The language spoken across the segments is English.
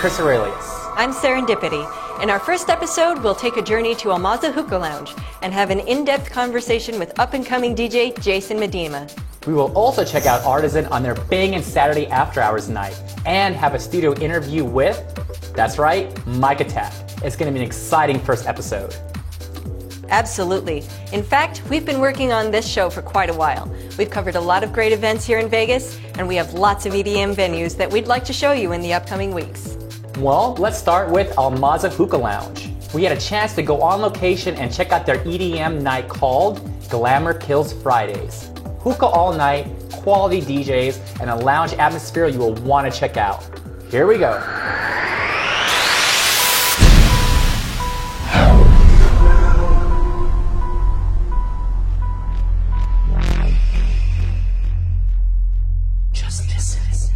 Chris Aurelius. I'm Serendipity. In our first episode, we'll take a journey to Almaza Hookah Lounge and have an in-depth conversation with up-and-coming DJ Jason Medema. We will also check out Artisan on their bangin' Saturday After Hours night and have a studio interview with, that's right, Mike Attack. It's going to be an exciting first episode. Absolutely. In fact, we've been working on this show for quite a while. We've covered a lot of great events here in Vegas, and we have lots of EDM venues that we'd like to show you in the upcoming weeks. Well, let's start with Almaza Hookah Lounge. We had a chance to go on location and check out their EDM night called Glamour Kills Fridays. Hookah all night, quality DJs, and a lounge atmosphere you will want to check out. Here we go. Just listen.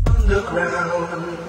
Underground.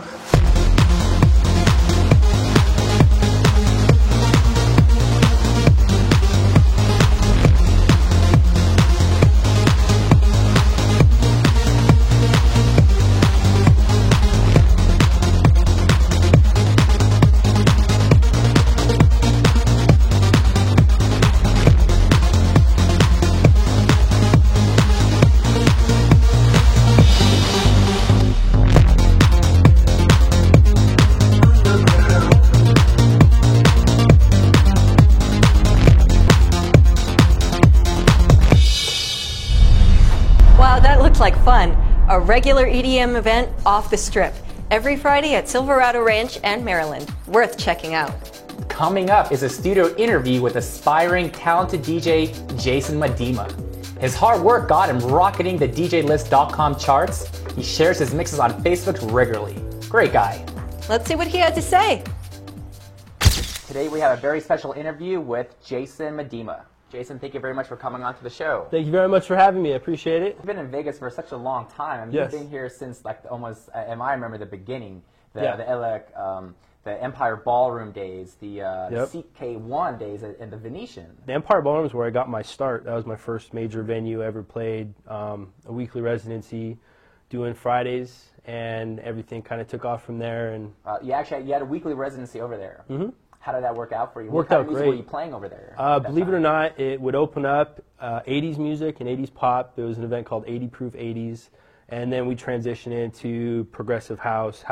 Like fun, a regular EDM event off the Strip, every Friday at Silverado Ranch and Maryland. Worth checking out. Coming up is a studio interview with aspiring, talented DJ Jason Medema. His hard work got him rocketing the DJList.com charts. He shares his mixes on Facebook regularly. Great guy. Let's see what he had to say. Today we have a very special interview with Jason Medema. Jason, thank you very much for coming on to the show. Thank you very much for having me. I appreciate it. You've been in Vegas for such a long time. I mean, yes. You've been here since like almost, and I remember the beginning, the Empire Ballroom days, the CK1 days, and the Venetian. The Empire Ballroom is where I got my start. That was my first major venue I ever played. A weekly residency, doing Fridays, and everything kind of took off from there. And you had a weekly residency over there. Mm-hmm. How did that work out for you? Worked what kind out of music great. were you playing over there? Believe it or not, it would open up 80s music and 80s pop. There was an event called 80 Proof 80s. And then we transitioned into progressive house,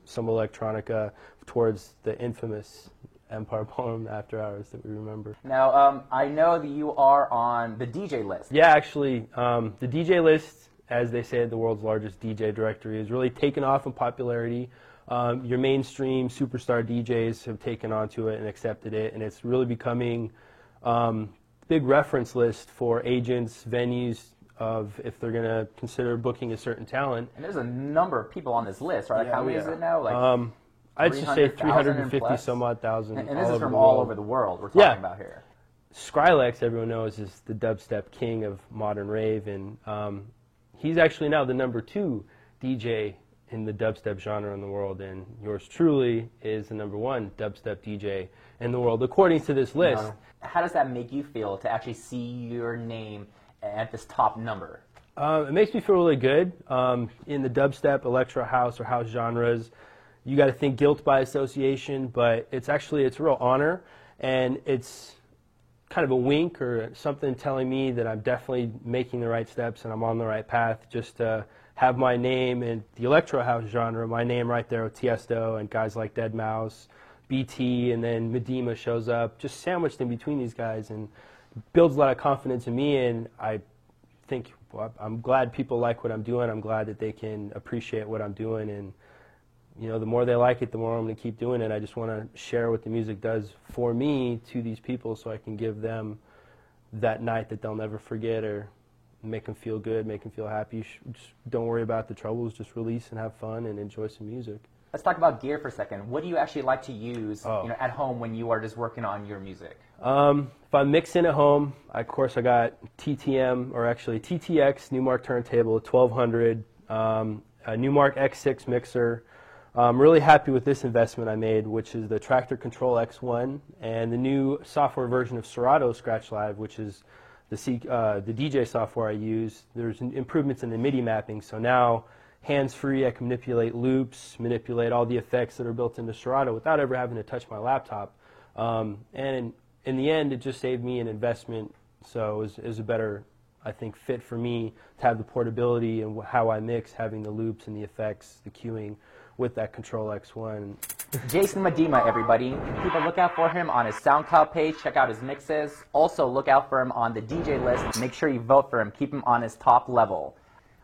some electronica, towards the infamous Empire Ballroom After Hours that we remember. Now, I know that you are on the DJ list. Yeah, actually, the DJ list, as they say, the world's largest DJ directory, has really taken off in popularity. Your mainstream superstar DJs have taken onto it and accepted it, and it's really becoming big reference list for agents, venues, of if they're going to consider booking a certain talent. And there's a number of people on this list, right? Yeah, How many is it now? Like I'd just say 350 some odd thousand. And this is from all over the world we're talking about here. Skrillex, everyone knows, is the dubstep king of modern rave, and he's actually now the #2 DJ in the dubstep genre in the world, and yours truly is the #1 dubstep DJ in the world, according to this list. How does that make you feel to actually see your name at this top number? It makes me feel really good. In the dubstep, electro house, or house genres, you got to think guilt by association, but it's a real honor, and it's kind of a wink or something telling me that I'm definitely making the right steps and I'm on the right path, just to have my name in the electro house genre, my name right there with Tiesto and guys like Deadmau5, BT, and then Medema shows up, just sandwiched in between these guys, and builds a lot of confidence in me, and I think, well, I'm glad people like what I'm doing. I'm glad that they can appreciate what I'm doing, and the more they like it, the more I'm going to keep doing it. I just want to share what the music does for me to these people so I can give them that night that they'll never forget, or make them feel good, make them feel happy. Just don't worry about the troubles. Just release and have fun and enjoy some music. Let's talk about gear for a second. What do you actually like to use at home when you are just working on your music? If I'm mixing at home, of course I got TTM, or actually TTX Newmark turntable, 1200, a Newmark X6 mixer. I'm really happy with this investment I made, which is the Tractor Control X1 and the new software version of Serato Scratch Live, which is the DJ software I use. There's improvements in the MIDI mapping, so now hands-free. I can manipulate loops, manipulate all the effects that are built into Serato without ever having to touch my laptop. And in the end, it just saved me an investment, so it was a better, I think, fit for me to have the portability and how I mix, having the loops and the effects, the cueing with that Control X1. Jason Medema, everybody. Keep a lookout for him on his SoundCloud page. Check out his mixes. Also, look out for him on the DJ list. Make sure you vote for him. Keep him on his top level.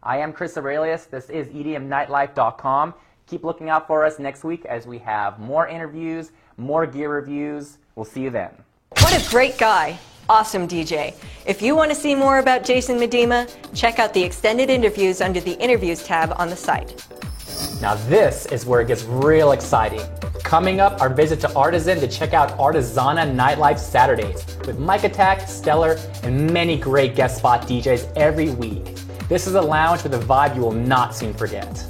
I am Chris Aurelius. This is EDMNightlife.com. Keep looking out for us next week as we have more interviews, more gear reviews. We'll see you then. What a great guy. Awesome DJ. If you want to see more about Jason Medema, check out the extended interviews under the Interviews tab on the site. Now this is where it gets real exciting. Coming up, our visit to Artisan to check out Artisana Nightlife Saturdays with Mike Attack, Stellar, and many great guest spot DJs every week. This is a lounge with a vibe you will not soon forget.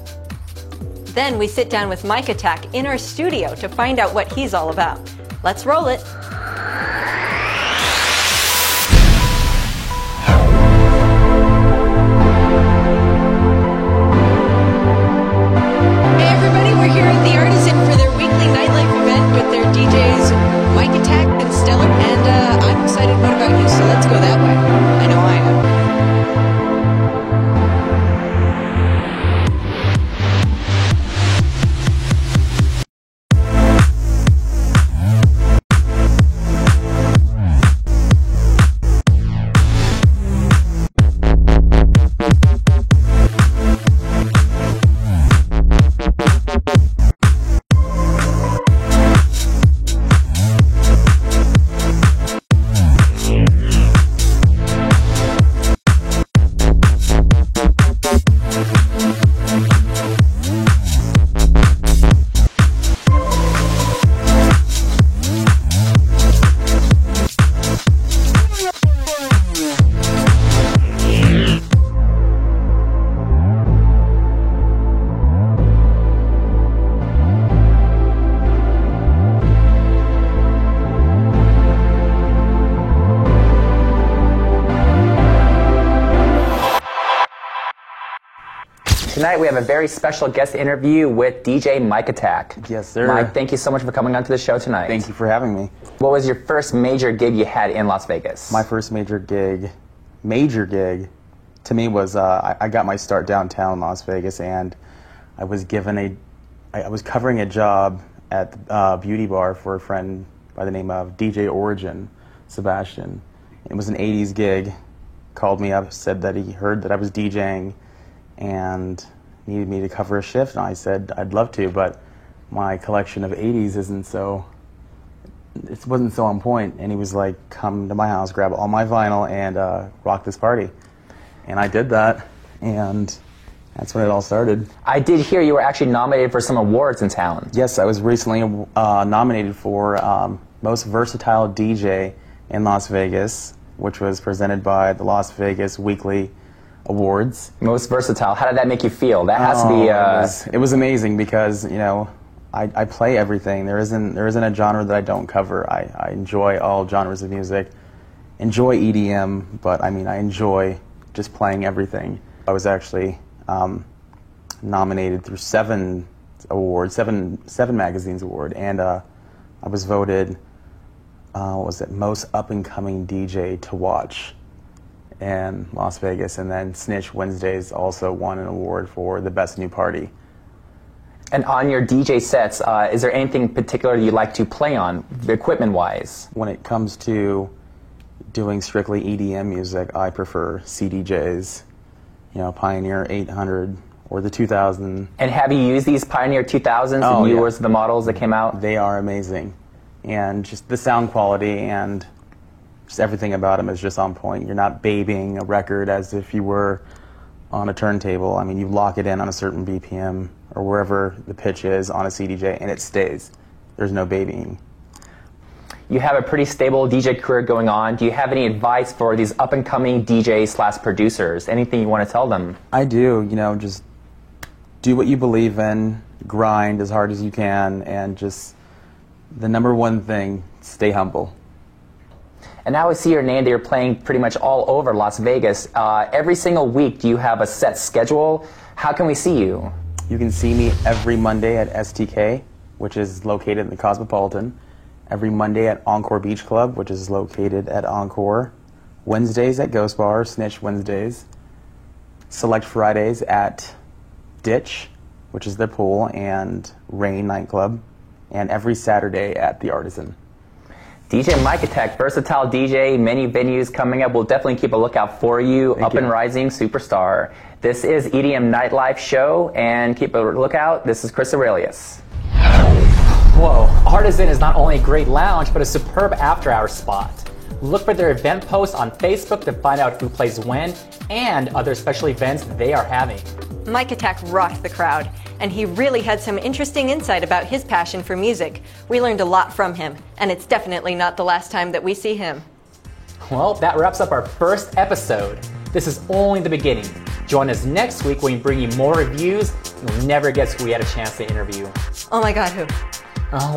Then we sit down with Mike Attack in our studio to find out what he's all about. Let's roll it. Hey everybody, we're here at the Artisan for their weekly nightlife event with their DJs Mike Attack and Stellar, and I'm excited. What about you? So let's go that way. I know I am. Tonight we have a very special guest interview with DJ Mike Attack. Yes, sir. Mike, thank you so much for coming onto the show tonight. Thank you for having me. What was your first major gig you had in Las Vegas? My first major gig to me was I got my start downtown in Las Vegas, and I was given I was covering a job at the beauty bar for a friend by the name of DJ Origin, Sebastian. It was an 80s gig. Called me up, said that he heard that I was DJing and needed me to cover a shift, and I said I'd love to, but my collection of 80s wasn't so on point. And he was like, come to my house, grab all my vinyl, and rock this party. And I did that, and that's when it all started. I did hear you were actually nominated for some awards in town. Yes, I was recently nominated for Most Versatile DJ in Las Vegas, which was presented by the Las Vegas Weekly Awards. Most Versatile. How did that make you feel? That has to be... It was amazing because, you know, I play everything. There isn't a genre that I don't cover. I enjoy all genres of music. Enjoy EDM, but I mean, I enjoy just playing everything. I was actually nominated through 7 magazines award, and I was voted, most up-and-coming DJ to watch in Las Vegas, and then Snitch Wednesdays also won an award for the best new party. And on your DJ sets, is there anything particular you like to play on, equipment-wise? When it comes to doing strictly EDM music, I prefer CDJs, you know, Pioneer 800 or the 2000. And have you used these Pioneer 2000s, Oh, the yeah. newest, the models that came out? They are amazing, and just the sound quality and just everything about them is just on point. You're not babying a record as if you were on a turntable. I mean, you lock it in on a certain BPM or wherever the pitch is on a CDJ, and it stays. There's no babying. You have a pretty stable DJ career going on. Do you have any advice for these up-and-coming DJs/producers? Anything you want to tell them? I do, you know, just do what you believe in, grind as hard as you can, and just the number one thing, stay humble. And now I see your name that you're playing pretty much all over Las Vegas. Every single week, do you have a set schedule? How can we see you? You can see me every Monday at STK, which is located in the Cosmopolitan. Every Monday at Encore Beach Club, which is located at Encore. Wednesdays at Ghost Bar, Snitch Wednesdays. Select Fridays at Ditch, which is their pool, and Rain nightclub. And every Saturday at The Artisan. DJ Mike Attack, versatile DJ, many venues coming up. We'll definitely keep a lookout for you. Thank Up you. and Rising Superstar. This is EDM Nightlife Show, and keep a lookout. This is Chris Aurelius. Whoa, Artisan is not only a great lounge, but a superb after-hours spot. Look for their event posts on Facebook to find out who plays when and other special events they are having. Mike Attack rocked the crowd, and he really had some interesting insight about his passion for music. We learned a lot from him, and it's definitely not the last time that we see him. Well, that wraps up our first episode. This is only the beginning. Join us next week when we bring you more reviews. You'll never guess who we had a chance to interview. Oh my God, who?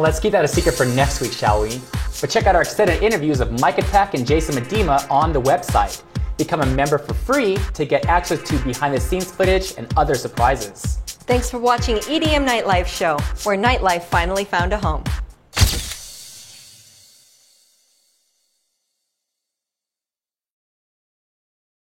Let's keep that a secret for next week, shall we? But check out our extended interviews of Mike Attack and Jason Medema on the website. Become a member for free to get access to behind-the-scenes footage and other surprises. Thanks for watching EDM Nightlife Show, where nightlife finally found a home.